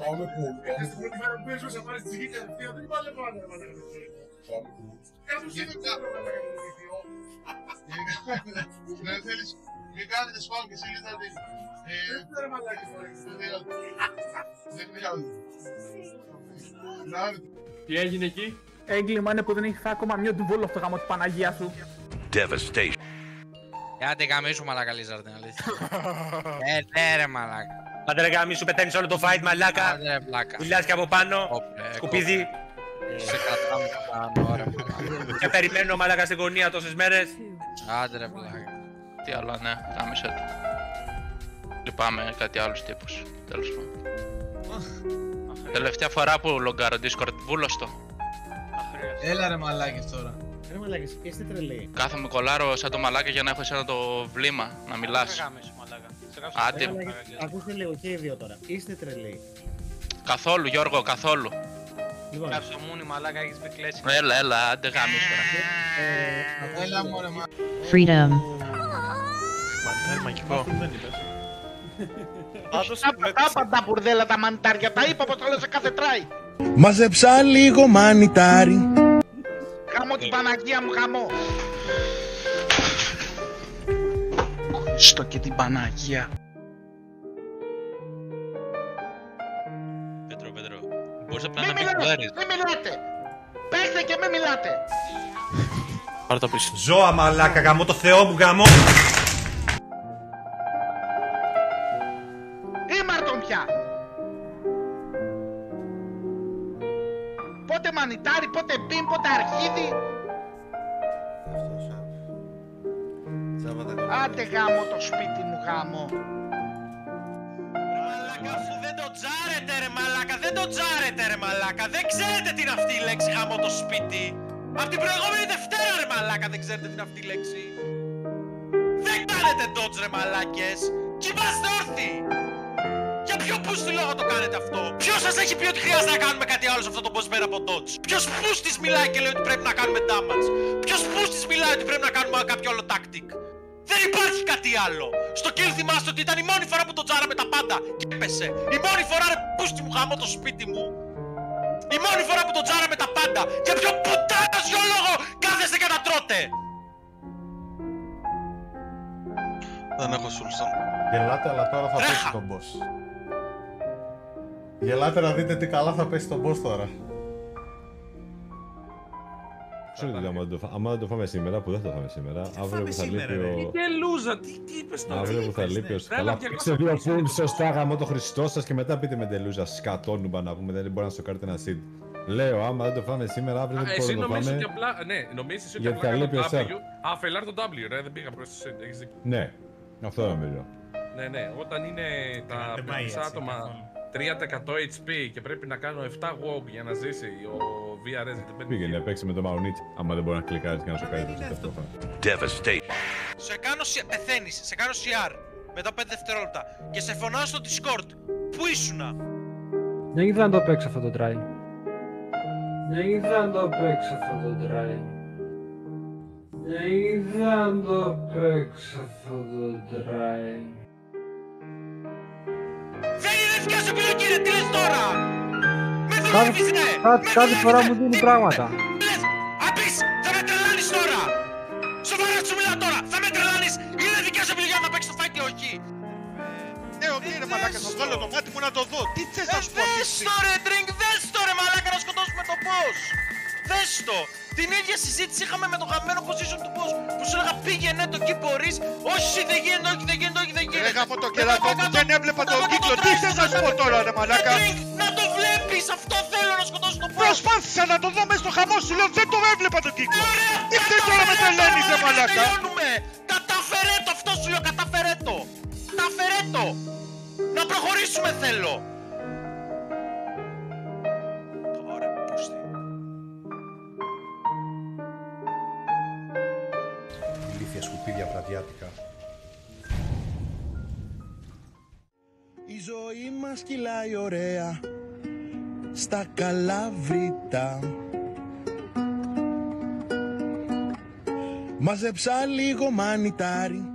Πάμε πού. Στην πρώτη μέρα που έσαι, πάρεις τη γη κατευθείαν, δεν υπάρχει πάνω. Πάμε πού. Κάτω σε δεν ξέρω να Δεν θέλεις, μην κάνετε σπάμ και σελίδα δεν. Δεν ξέρω μαλάκες φορές. Δεν χρειάζεται. Τι έγινε εκεί? Έγκλημα είναι που δεν έχει φάει ακόμα μια του βόλου αυτό γάμο του Παναγία σου. Devastation. Άντε γαμίσου μαλάκα Λίζαρντ, αλήθεια. Ναι ρε μαλάκα. Άντε ρε γαμίσου, πεταίνεις όλο το fight μαλάκα. Άντε ρε πλάκα. Μιλάς και από πάνω, σκουπίδι. Σε κρατάμε πάνω, ωραία μαλάκα. Και περιμένω μαλάκα στην γωνία τόσες μέρες. Άντε ρε πλάκα. Τι άλλο, ναι, γάμισε το. Λυπάμαι κάτι άλλους τύπους, τέλος πάντων. Τελευταία φορά που λογκάρω Discord, βούλωστο. Έλα ρε μαλάκες τώρα. Ρε μαλάκες, είστε τρελοί. Κάθομαι κολλάρω σαν το μαλάκα για να έχω εσένα το βλήμα, να μιλάς. Άντε. Ακούστε λίγο και οι δύο τώρα. Είστε τρελοί. Καθόλου Γιώργο, καθόλου. Λοιπόν, Καψομούνι μαλάκα, έχεις πει κλέτσι. Έλα, άντε γάμισε τώρα. Έλα μωρέ μα. Freedom. Μαγικό. Τα τα μπουρδέλα τα μανιτάρια, τα είπα πως το λέω σε κάθε τράι. Μαζεψά λίγο μανιτάρι. Χαμώ την Παναγία μου, χαμώ. Στο και την Παναγία. Πέτρο, μπορείς απλά Μη να μην μιλάτε, κουβάρεις. μη μιλάτε. Παίξτε και μη μιλάτε. Πάρε το πίσω. Ζώα μαλάκα, γαμώ το Θεό μου, γαμώ. Ήμαρτον πια. Πότε μανιτάρι, πότε μπιμ, πότε αρχίδι. Άντε γάμο το σπίτι μου, γάμο. Μαλάκα, αφού δεν το τζάρετε ρε μαλάκα, δεν το τζάρετε ρε μαλάκα. Δεν ξέρετε τι είναι αυτή η λέξη, γάμο το σπίτι. Απ' την προηγούμενη Δευτέρα ρε μαλάκα, δεν ξέρετε τι είναι αυτή η λέξη. Δεν κάνετε dodge ρε μαλάκες. Κι είμαστε όρθιοι. Για ποιο πούστη λόγο το κάνετε αυτό? Ποιος σας έχει πει ότι χρειάζεται να κάνουμε κάτι άλλο σε αυτό το boss πέρα από dodge? Ποιος πούστης μιλάει και λέει ότι πρέπει να κάνουμε damage? Ποιος πούστης μιλάει ότι πρέπει να κάνουμε κάποιο άλλο tactic? Δεν υπάρχει κάτι άλλο! Στο kill θυμάστε ότι ήταν η μόνη φορά που το τζάραμε τα πάντα και έπεσε! Η μόνη φορά ρε πούστη μου, γάμω το σπίτι μου! Η μόνη φορά που το τζάραμε τα πάντα! Για ποιο πουτάνας λόγο κάθεστε και τα τρώτε! Δεν έχω σούλσαν. Γελάτε, αλλά τώρα θα πέσει τον boss. Γελάτε να δείτε τι καλά θα πέσει τον boss τώρα. Άμα δεν το φάμε σήμερα, που δεν το φάμε σήμερα, αύριο που θα λείπει ο... Και λούζα, τι είπες τώρα? Αύριο που θα λείπει ο Σκαλά, παίξτε δύο φουλ σωστά γαμώ το Χριστό σας και μετά πείτε με τελούζα, σκατόνουμπα να πούμε, δεν μπορεί να σοκάρετε ένα seed. Λέω, άμα δεν το φάμε σήμερα, αύριο δεν μπορούμε να το φάμε. Ναι, νομίζεις ότι απλά κάνω το W. Α, φελάρ το W, ρε, δεν πήγα προς το seed, έχεις δίκιο. Ναι, αυτό νομίζω. Ναι, όταν είναι τα πληθυσά άτομα 3% HP και πρέπει να κάνω 7 walk για να ζήσει ο VRS δεν παίρνει. Πήγαινε, παίξει με το Maunit, άμα δεν μπορεί να κλικάρεις και να σοκάρεις ταυτόχρονα. Devastation. Πεθαίνεις, σε κάνω CR μετά 5 δευτερόλεπτα και σε φωνάω στο Discord. Πού ήσουνα? δεν ήθελα να το παίξω αυτό το try. Δεν ήθελα να το παίξω αυτό το try. Δεν ήθελα να το παίξω αυτό το try. Δεν είναι δικιά σου επιλογή ρε, τι λες τώρα? Με δουλεύεις ρε! Κάθε φορά μου δίνει πράγματα. Λες, απείς, θα με τρελάνεις τώρα! Σοβαρά σου μιλάω τώρα, θα με τρελάνεις! Είναι δικιά σου επιλογή να παίξεις το fight ή όχι! Ναι, οκ ρε μαλάκα, θα βγάλω το μάτι μου να το δω. Τι θες να σου πω? Δες το ρε Drink, δες το ρε μαλάκα να σκοτώσουμε το boss! Δες το! Την ίδια συζήτηση είχαμε με το γαμμένο position του boss που σου έλεγα πήγαινε το εκεί μπορείς. Όχι δεν γίνεται, όχι δεν γίνεται, όχι δεν γίνεται. Έγα από το κερατό μου, δεν έβλεπα τον κύκλο. Τι θες να σου πω τώρα ρε μαλάκα? Να το βλέπεις, αυτό θέλω να σκοτώσω το boss. Προσπάθησα να το δω μες στο χαμό σου, λέω δεν το έβλεπα τον κύκλο. Τι θες τώρα με τρελαίνεις ρε μαλάκα? Κατάφερε το, αυτό σου λέω, κατάφερε το. Κατάφερε το. Να προχωρήσουμε θέλω. Ηλίθια σκουπίδια βραδιάτικα. Η ζωή μας κυλάει ωραία στα Καλαβρήτα. Μαζεψά λίγο μανιτάρι